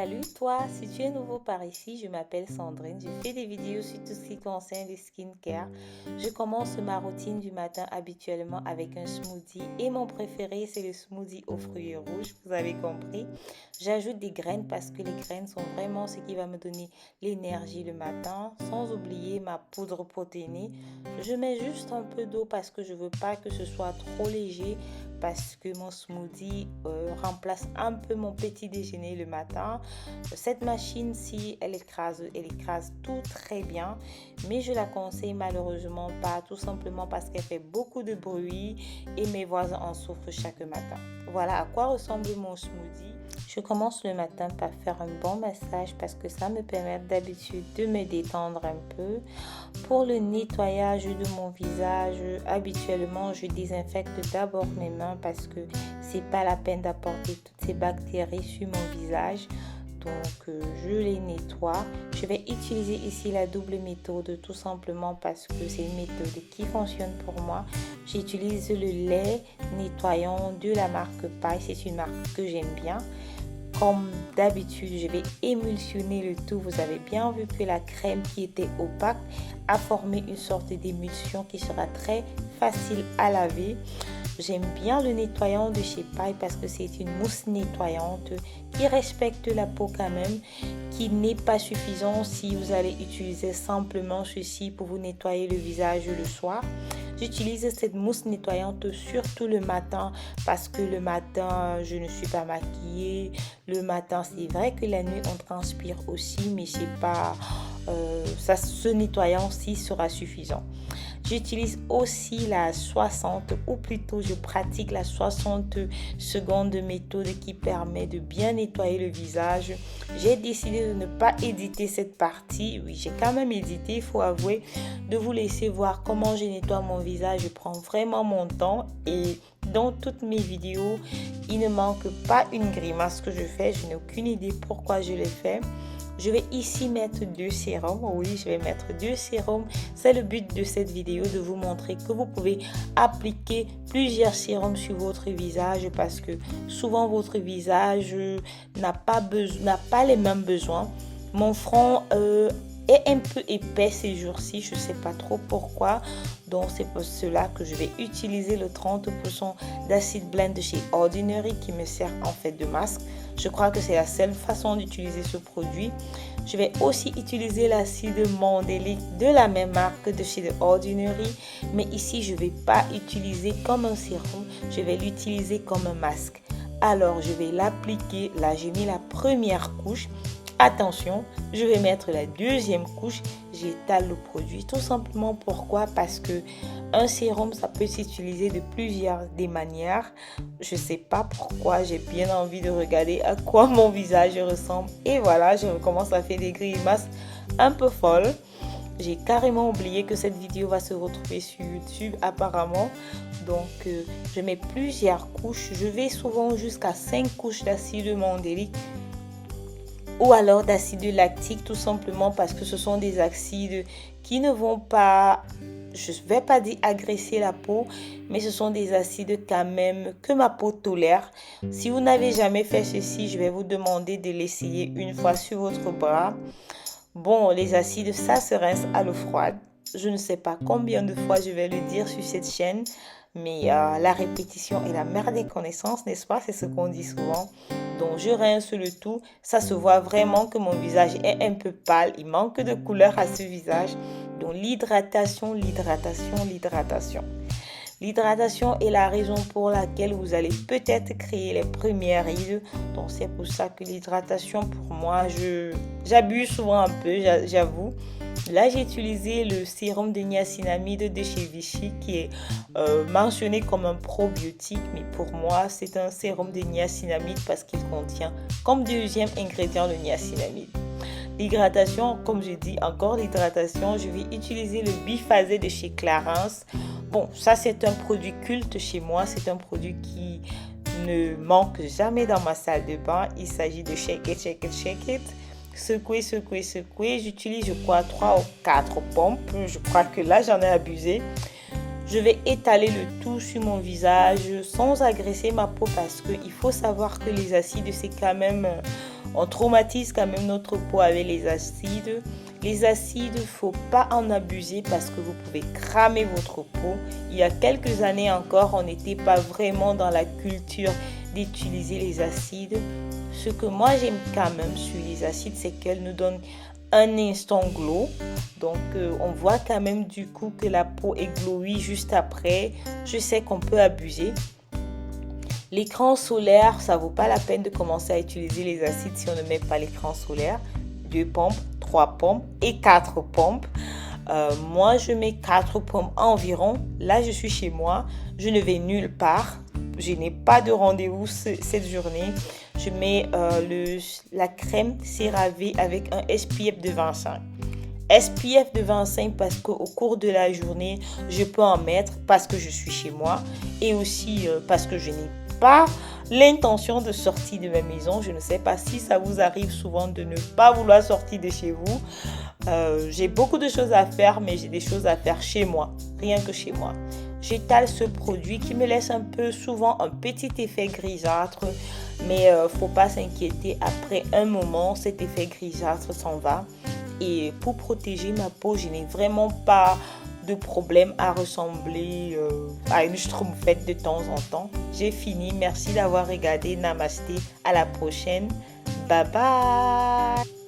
Salut toi, si tu es nouveau par ici, je m'appelle Sandrine, je fais des vidéos sur tout ce qui concerne le skincare. Je commence ma routine du matin habituellement avec un smoothie et mon préféré c'est le smoothie aux fruits rouges, vous avez compris. J'ajoute des graines parce que les graines sont vraiment ce qui va me donner l'énergie le matin, sans oublier ma poudre protéinée. Je mets juste un peu d'eau parce que je veux pas que ce soit trop léger parce que mon smoothie remplace un peu mon petit déjeuner le matin. Cette machine-ci, elle écrase tout très bien, mais je la conseille malheureusement pas, tout simplement parce qu'elle fait beaucoup de bruit et mes voisins en souffrent chaque matin. Voilà à quoi ressemble mon smoothie. Je commence le matin par faire un bon massage parce que ça me permet d'habitude de me détendre un peu. Pour le nettoyage de mon visage, habituellement, je désinfecte d'abord mes mains parce que c'est pas la peine d'apporter toutes ces bactéries sur mon visage. Donc, je les nettoie. Je vais utiliser ici la double méthode tout simplement parce que c'est une méthode qui fonctionne pour moi. J'utilise le lait nettoyant de la marque Paille. C'est une marque que j'aime bien. Comme d'habitude, je vais émulsionner le tout. Vous avez bien vu que la crème qui était opaque a formé une sorte d'émulsion qui sera très facile à laver. J'aime bien le nettoyant de chez Paille parce que c'est une mousse nettoyante qui respecte la peau quand même, qui n'est pas suffisant si vous allez utiliser simplement ceci pour vous nettoyer le visage le soir. J'utilise cette mousse nettoyante surtout le matin parce que le matin, je ne suis pas maquillée. Le matin, c'est vrai que la nuit, on transpire aussi, mais c'est pas, ce nettoyant-ci sera suffisant. J'utilise aussi la 60 ou plutôt je pratique la 60 secondes méthode qui permet de bien nettoyer le visage. J'ai décidé de ne pas éditer cette partie. Oui, j'ai quand même édité, il faut avouer, de vous laisser voir comment je nettoie mon visage. Je prends vraiment mon temps et dans toutes mes vidéos, il ne manque pas une grimace que je fais. Je n'ai aucune idée pourquoi je l'ai fait. Je vais ici mettre 2 sérums. Oui, je vais mettre 2 sérums. C'est le but de cette vidéo, de vous montrer que vous pouvez appliquer plusieurs sérums sur votre visage parce que souvent votre visage n'a pas les mêmes besoins. Mon front est un peu épais ces jours-ci, je ne sais pas trop pourquoi. Donc c'est pour cela que je vais utiliser le 30% d'acide blend de chez Ordinary qui me sert en fait de masque. Je crois que c'est la seule façon d'utiliser ce produit. Je vais aussi utiliser l'acide mandélique de la même marque de chez Ordinary. Mais ici, je ne vais pas utiliser comme un sérum. Je vais l'utiliser comme un masque. Alors, je vais l'appliquer. Là, j'ai mis la première couche. Attention, je vais mettre la deuxième couche. J'étale le produit tout simplement. Pourquoi? Parce que un sérum, ça peut s'utiliser de plusieurs des manières. Je ne sais pas pourquoi. J'ai bien envie de regarder à quoi mon visage ressemble. Et voilà, je recommence à faire des grimaces un peu folles. J'ai carrément oublié que cette vidéo va se retrouver sur YouTube apparemment. Donc, je mets plusieurs couches. Je vais souvent jusqu'à 5 couches d'acide mandélique ou alors d'acide lactique tout simplement parce que ce sont des acides qui ne vont pas, je ne vais pas dire agresser la peau, mais ce sont des acides quand même que ma peau tolère. Si vous n'avez jamais fait ceci, je vais vous demander de l'essayer une fois sur votre bras. Bon, les acides, ça se rince à l'eau froide. Je ne sais pas combien de fois je vais le dire sur cette chaîne, mais la répétition est la mère des connaissances, n'est-ce pas? C'est ce qu'on dit souvent. Donc, je rince le tout. Ça se voit vraiment que mon visage est un peu pâle. Il manque de couleur à ce visage. Donc, l'hydratation, l'hydratation, l'hydratation. L'hydratation est la raison pour laquelle vous allez peut-être créer les premières rides. Donc, c'est pour ça que l'hydratation, pour moi, j'abuse souvent un peu, j'avoue. Là, j'ai utilisé le sérum de niacinamide de chez Vichy qui est mentionné comme un probiotique. Mais pour moi, c'est un sérum de niacinamide parce qu'il contient comme deuxième ingrédient le niacinamide. L'hydratation, comme je dis encore l'hydratation, je vais utiliser le biphasé de chez Clarins. Bon, ça c'est un produit culte chez moi. C'est un produit qui ne manque jamais dans ma salle de bain. Il s'agit de Shake It, Shake It, Shake It. Secouer, secouer, secouer. J'utilise, je crois, 3 ou 4 pompes. Je crois que là, j'en ai abusé. Je vais étaler le tout sur mon visage sans agresser ma peau parce qu'il faut savoir que les acides, c'est quand même On traumatise quand même notre peau avec les acides. Les acides, il ne faut pas en abuser parce que vous pouvez cramer votre peau. Il y a quelques années encore, on n'était pas vraiment dans la culture d'utiliser les acides. Ce que moi j'aime quand même sur les acides, c'est qu'elles nous donnent un instant glow. Donc on voit quand même du coup que la peau est glowy juste après. Je sais qu'on peut abuser. L'écran solaire, ça vaut pas la peine de commencer à utiliser les acides si on ne met pas l'écran solaire. 2 pompes, 3 pompes et 4 pompes. Moi, je mets 4 pompes environ. Là, je suis chez moi. Je ne vais nulle part. Je n'ai pas de rendez-vous cette journée. Je mets la crème CeraVe avec un SPF de 25. SPF de 25 parce qu'au cours de la journée, je peux en mettre parce que je suis chez moi et aussi parce que je n'ai pas l'intention de sortir de ma maison. Je ne sais pas si ça vous arrive souvent de ne pas vouloir sortir de chez vous. J'ai beaucoup de choses à faire, mais j'ai des choses à faire chez moi, rien que chez moi. J'étale ce produit qui me laisse un peu souvent un petit effet grisâtre, mais faut pas s'inquiéter. Après un moment, cet effet grisâtre s'en va. Et pour protéger ma peau, je n'ai vraiment pas de problème à ressembler à une schtroumpfette de temps en temps. J'ai fini. Merci d'avoir regardé. Namasté. À la prochaine. Bye bye.